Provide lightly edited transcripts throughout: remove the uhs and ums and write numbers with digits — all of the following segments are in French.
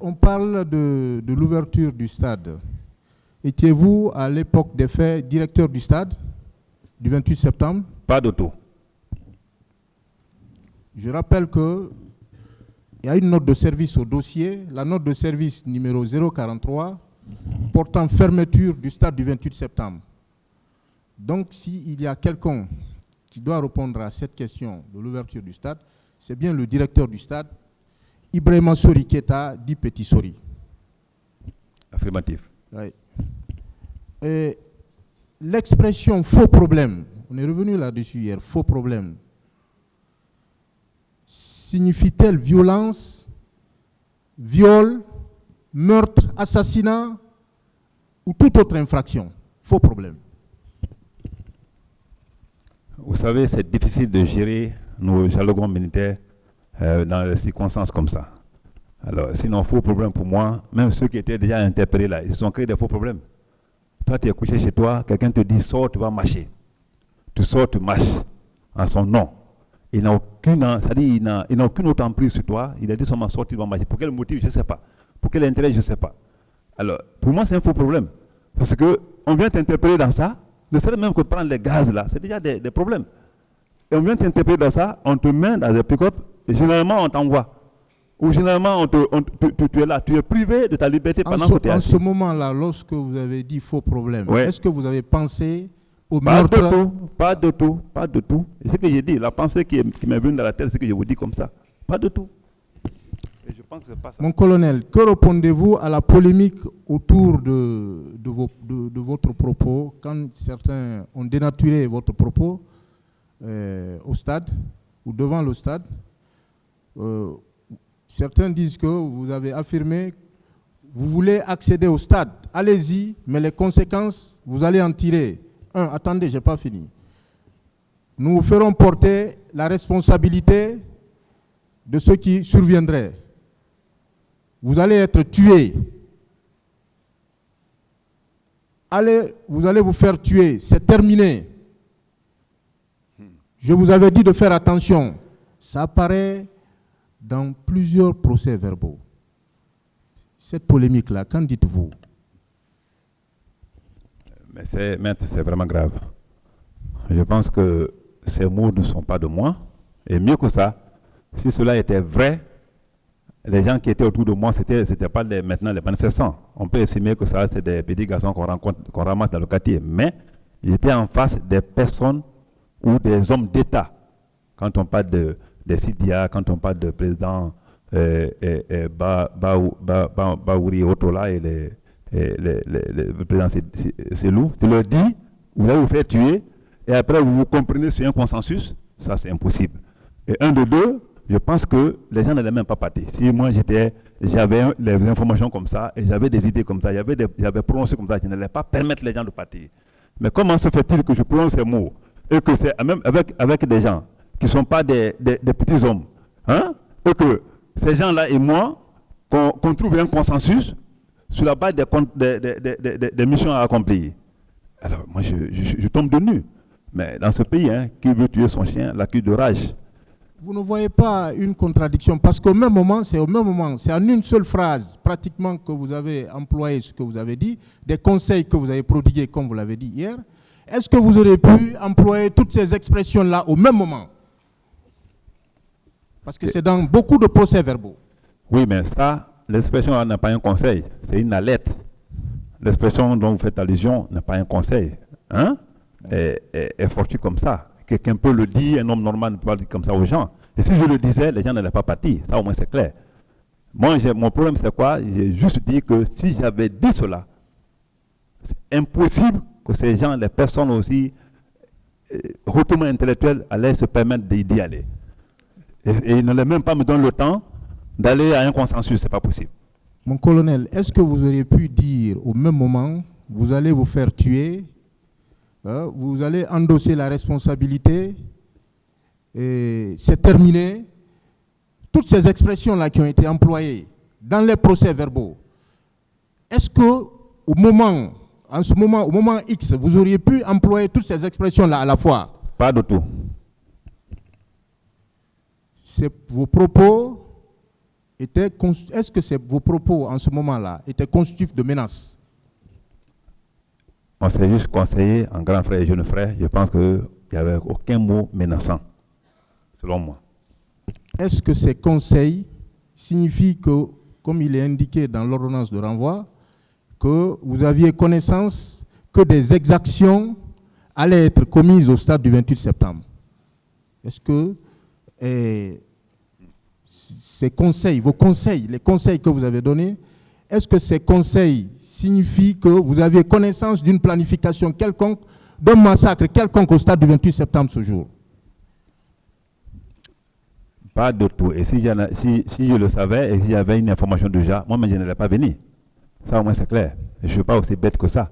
On parle de l'ouverture du stade. Étiez-vous, à l'époque des faits, directeur du stade, du 28 septembre? Pas de tout. Je rappelle qu'il y a une note de service au dossier, la note de service numéro 043, portant fermeture du stade du 28 septembre. Donc, s'il y a quelqu'un qui doit répondre à cette question de l'ouverture du stade, c'est bien le directeur du stade, Ibrahima Sori Keita, dit Petit Sori. Affirmatif. Oui. L'expression faux problème, on est revenu là-dessus hier, faux problème, signifie-t-elle violence, viol, meurtre, assassinat ou toute autre infraction? Faux problème. Vous savez, c'est difficile de gérer nos jargons militaires dans des circonstances comme ça. Alors, sinon, faux problème pour moi, même ceux qui étaient déjà interpellés là, ils ont créé des faux problèmes. Toi, tu es couché chez toi, quelqu'un te dit, sors, tu vas marcher. Tu sors, tu marches en son nom. Il n'a aucune autre emprise sur toi. Il a dit seulement sors, tu vas marcher. Pour quel motif, je ne sais pas. Pour quel intérêt, je ne sais pas. Alors, pour moi, c'est un faux problème. Parce qu'on vient t'interpeller dans ça, ne serait même que de prendre les gaz là, c'est déjà des problèmes. Et on vient t'interpeller dans ça, on te met dans des pick-up, et généralement, on t'envoie. Ou généralement, tu es là, tu es privé de ta liberté pendant que tu es assis. En ce moment-là, lorsque vous avez dit faux problème, ouais. Est-ce que vous avez pensé au meurtre? Pas de tout. Et ce que j'ai dit, la pensée qui m'est venue dans la tête, c'est que je vous dis comme ça. Pas de tout. Et je pense que c'est pas ça. Mon colonel, que répondez-vous à la polémique autour de votre propos, quand certains ont dénaturé votre propos au stade, ou devant le stade? Certains disent que vous avez affirmé, vous voulez accéder au stade, allez-y, mais les conséquences, vous allez en tirer. Attendez, je n'ai pas fini. Nous vous ferons porter la responsabilité de ce qui surviendrait. Vous allez être tué. Vous allez vous faire tuer, c'est terminé. Je vous avais dit de faire attention. Ça apparaît dans plusieurs procès-verbaux. Cette polémique-là, qu'en dites-vous? Mais c'est vraiment grave. Je pense que ces mots ne sont pas de moi. Et mieux que ça, si cela était vrai, les gens qui étaient autour de moi, c'était pas maintenant les manifestants. On peut estimer que ça, c'est des petits garçons qu'on ramasse dans le quartier. Mais j'étais en face des personnes ou des hommes d'État. Quand on parle des Sidia, quand on parle de président Baouri et autres là, et le président Selou, tu leur dis, vous allez vous faire tuer, et après vous comprenez sur un consensus, ça c'est impossible. Et un de deux, je pense que les gens n'allaient même pas partir. Si moi j'avais les informations comme ça, et j'avais des idées comme ça, j'avais prononcé comme ça, je n'allais pas permettre les gens de partir. Mais comment se fait-il que je prononce ces mots, et que c'est même avec des gens qui ne sont pas des petits hommes, hein, et que ces gens-là et moi, qu'on trouve un consensus sur la base des missions à accomplir. Alors moi je tombe de nu. Mais dans ce pays, hein, qui veut tuer son chien, l'accuse de rage. Vous ne voyez pas une contradiction, parce qu'au même moment, c'est en une seule phrase, pratiquement, que vous avez employé ce que vous avez dit, des conseils que vous avez prodigués, comme vous l'avez dit hier. Est-ce que vous aurez pu employer toutes ces expressions-là au même moment? Parce que c'est dans beaucoup de procès-verbaux. Oui, mais ça, l'expression n'a pas un conseil, c'est une alerte. L'expression dont vous faites allusion n'a pas un conseil. Hein? Est fortuit comme ça. Quelqu'un peut le dire, un homme normal ne peut pas le dire comme ça aux gens. Et si je le disais, les gens n'allaient pas partir. Ça, au moins, c'est clair. Moi, mon problème, c'est quoi? J'ai juste dit que si j'avais dit cela, c'est impossible que ces gens, les personnes aussi hautement intellectuelles, allaient se permettre d'y aller. Et ils n'allaient même pas me donner le temps d'aller à un consensus. C'est pas possible. Mon colonel, est-ce que vous auriez pu dire au même moment, vous allez vous faire tuer, vous allez endosser la responsabilité, et c'est terminé. Toutes ces expressions-là qui ont été employées dans les procès-verbaux, est-ce que au moment X, vous auriez pu employer toutes ces expressions-là à la fois? Pas du tout. Vos propos est-ce que vos propos en ce moment-là étaient constitutifs de menaces? On s'est juste conseillé en grand frère et jeune frère. Je pense qu'il n'y avait aucun mot menaçant, selon moi. Est-ce que ces conseils signifient que, comme il est indiqué dans l'ordonnance de renvoi, que vous aviez connaissance que des exactions allaient être commises au stade du 28 septembre? Est-ce que ces conseils, vos conseils, les conseils que vous avez donnés, est-ce que ces conseils signifient que vous aviez connaissance d'une planification quelconque, d'un massacre quelconque au stade du 28 septembre ce jour? Pas de tout. Et si je le savais et si j'avais une information déjà, moi-même, je n'allais pas venir. Ça, au moins, c'est clair. Je ne suis pas aussi bête que ça.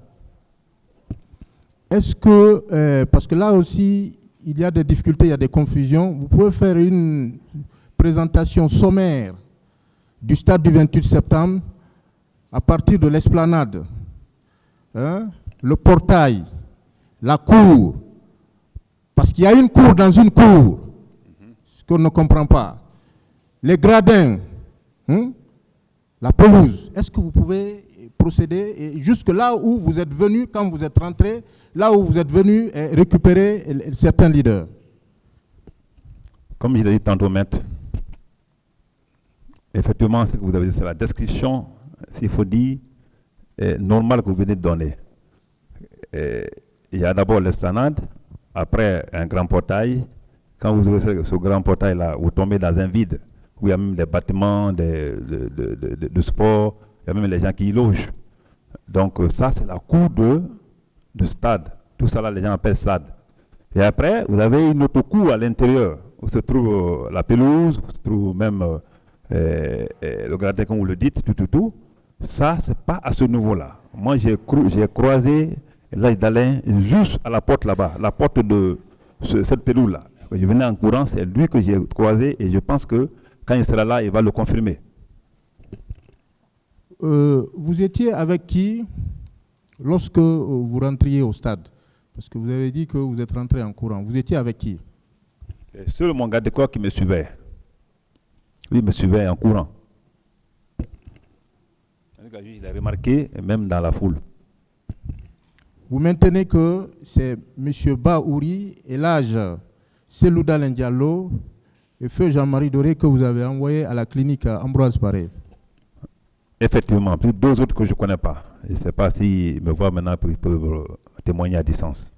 Est-ce que, parce que là aussi, il y a des difficultés, il y a des confusions, vous pouvez faire une présentation sommaire du stade du 28 septembre à partir de l'esplanade, hein, le portail, la cour, parce qu'il y a une cour dans une cour, ce qu'on ne comprend pas, les gradins, hein, la pelouse. Est-ce que vous pouvez procéder et jusque là où vous êtes venu, quand vous êtes rentré, là où vous êtes venu récupérer certains leaders? Comme je l'ai dit tantôt, maître, effectivement, ce que vous avez dit, c'est la description, s'il faut dire, normale que vous venez de donner. Il y a d'abord l'esplanade, après un grand portail. Quand vous ouvrez ce grand portail-là, vous tombez dans un vide, où il y a même des bâtiments de sport, il y a même les gens qui y logent. Donc ça, c'est la cour de stade. Tout ça, là, les gens appellent stade. Et après, vous avez une autre cour à l'intérieur, où se trouve la pelouse, où se trouve même le gradin, comme vous le dites, tout. Ça, c'est pas à ce niveau-là. Moi, j'ai croisé l'âge d'Alain juste à la porte là-bas, la porte de cette pelouse-là. Je venais en courant, c'est lui que j'ai croisé et je pense que quand il sera là, il va le confirmer. Vous étiez avec qui lorsque vous rentriez au stade? Parce que vous avez dit que vous êtes rentré en courant. Vous étiez avec qui? C'est seul mon garde de corps qui me suivait. Lui me suivait en courant. Il a remarqué, même dans la foule. Vous maintenez que c'est M. Baouri et l'âge Selouda Diallo et feu Jean-Marie Doré que vous avez envoyé à la clinique Ambroise Paré? Effectivement, plus deux autres que je ne connais pas. Je ne sais pas s'ils me voient maintenant pour témoigner à distance.